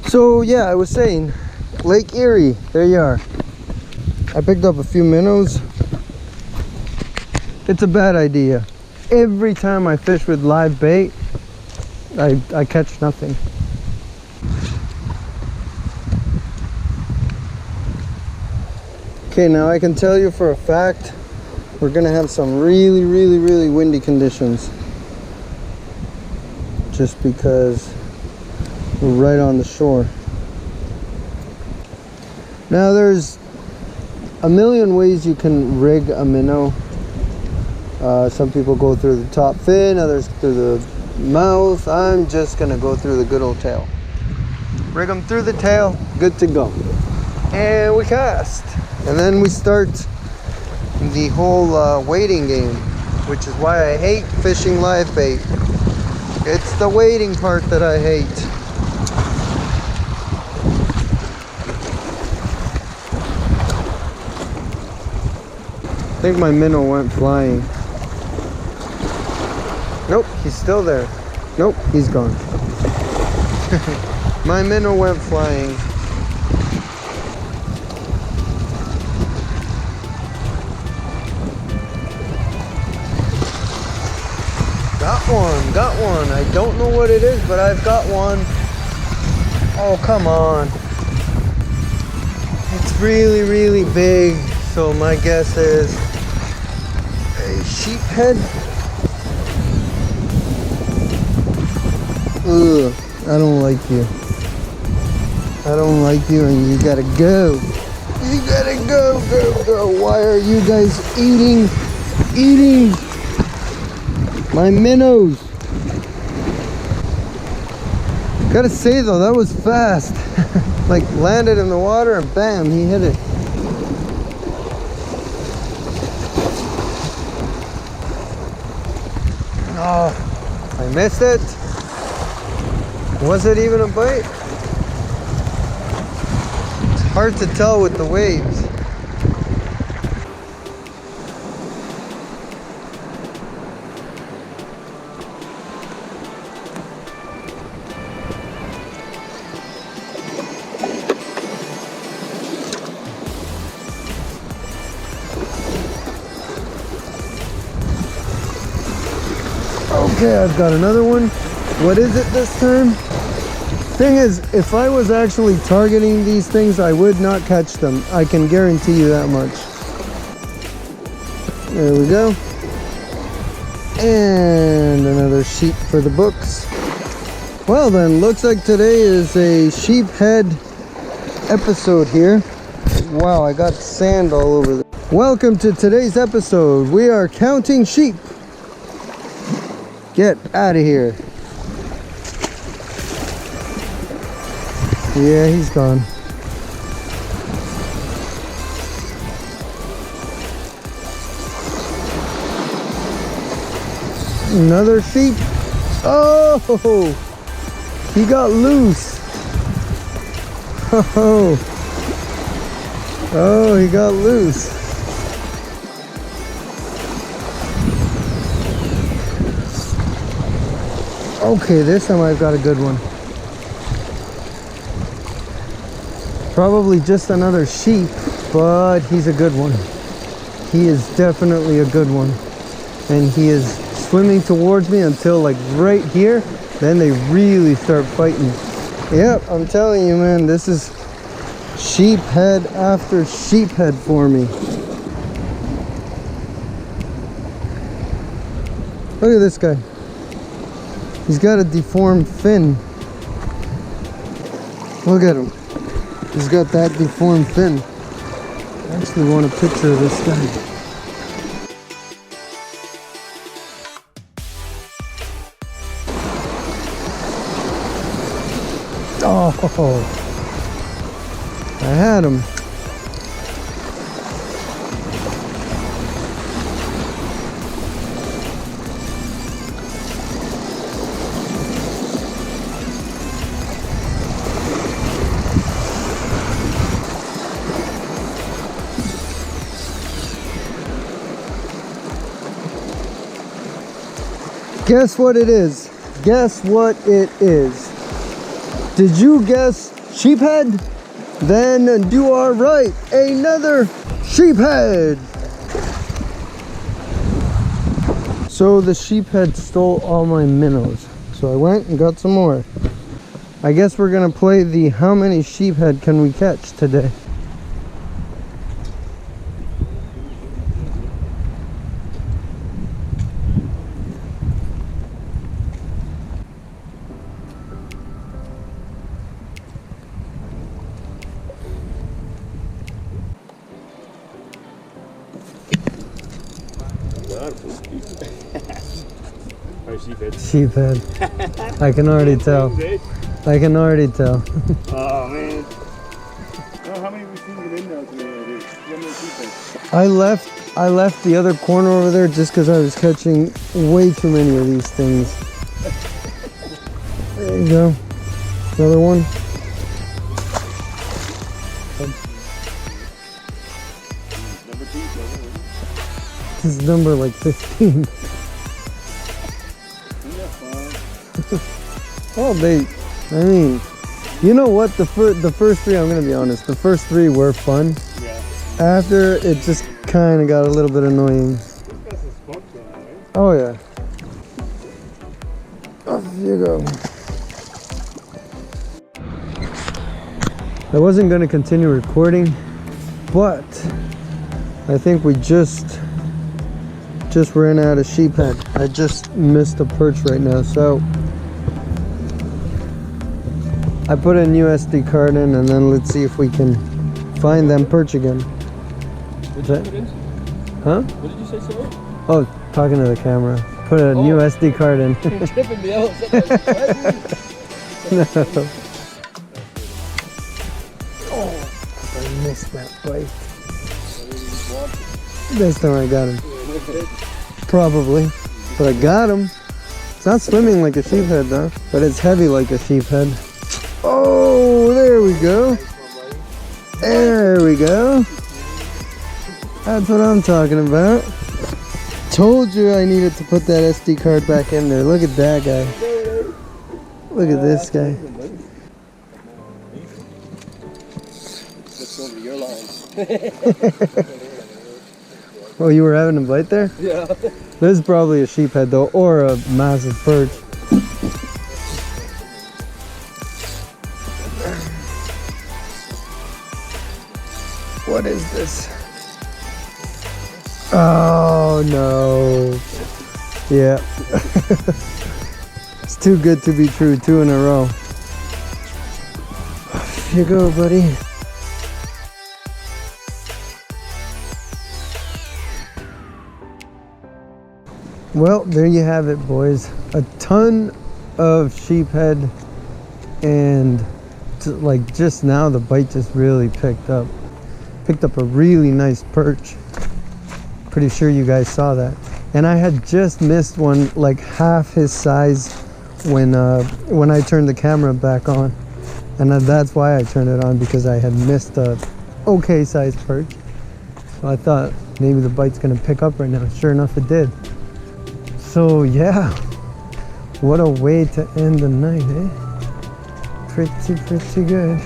So yeah, I was saying, Lake Erie, there you are. I picked up a few minnows. It's a bad idea. Every time I fish with live bait, I catch nothing. Okay, now I can tell you for a fact, we're gonna have some really windy conditions. Just because we're right on the shore. Now there's a million ways you can rig a minnow. Some people go through the top fin, others through the mouth. I'm just gonna go through the good old tail. Rig them through the tail, good to go. And we cast. And then we start the whole waiting game, which is why I hate fishing live bait. It's the waiting part that I hate. I think my minnow went flying. Nope, he's still there. Nope, he's gone. My minnow went flying. Got one. I don't know what it is, but I've got one. Oh, come on. It's really big, so my guess is a sheephead. Ugh, I don't like you. I don't like you, and you gotta go. You gotta go. Why are you guys eating my minnows? Gotta say though, that was fast. Like landed in the water and bam, he hit it. Oh, I missed it. Was it even a bite? It's hard to tell with the waves. Okay, I've got another one. What is it this time? Thing is, if I was actually targeting these things, I would not catch them. I can guarantee you that much. There we go. And another sheep for the books. Well then, looks like today is a sheephead episode here. Wow, I got sand all over there. Welcome to today's episode. We are counting sheep. Get out of here. Yeah, he's gone. Another sheep. Oh, he got loose. Oh, he got loose. Okay, this time I've got a good one. Probably just another sheep, but he's a good one. He is definitely a good one. And he is swimming towards me until like right here. Then they really start fighting. Yep, I'm telling you, man, this is sheephead after sheephead for me. Look at this guy. He's got a deformed fin. Look at him. He's got that deformed fin. I actually want a picture of this guy. Oh, I had him. Guess what it is? Guess what it is? Did you guess sheephead. Then to our right, another sheephead. So the sheephead stole all my minnows. So I went and got some more. I guess we're gonna play the how many sheephead can we catch today. Sheephead. I can already tell. I can already tell. Oh man. Oh, how many have we seen get in now today? I left the other corner over there just because I was catching way too many of these things. There you go. Another one. This is number like 15. Oh, I mean, you know what? The first three, I'm gonna be honest, the first three were fun. Yeah. After, it just kind of got a little bit annoying. Oh yeah. Off you go. I wasn't gonna continue recording, but I think we just ran out of sheephead. I just missed a perch right now, so I put an USD card in, and then let's see if we can find them perch again. Huh? What did you say, sorry? Oh, talking to the camera. Put an USD card in. Tipping me out. No. Oh, I missed that bite. This time I got him. Probably. But I got him. It's not swimming like a sheephead though, but it's heavy like a sheephead. Oh, there we go. There we go. That's what I'm talking about. Told you I needed to put that SD card back in there. Look at that guy. Look at this guy. Looks over your line. Oh, you were having a bite there? Yeah. This is probably a sheephead though, or a massive perch. What is this? Oh no. Yeah. It's too good to be true, 2 in a row. Here you go, buddy. Well, there you have it, boys. A ton of sheephead, and like just now the bite just really picked up. Picked up a really nice perch. Pretty sure you guys saw that. And I had just missed one like half his size when I turned the camera back on. And that's why I turned it on, because I had missed a okay sized perch. So I thought maybe the bite's gonna pick up right now. Sure enough, it did. So yeah, what a way to end the night, eh? Pretty good.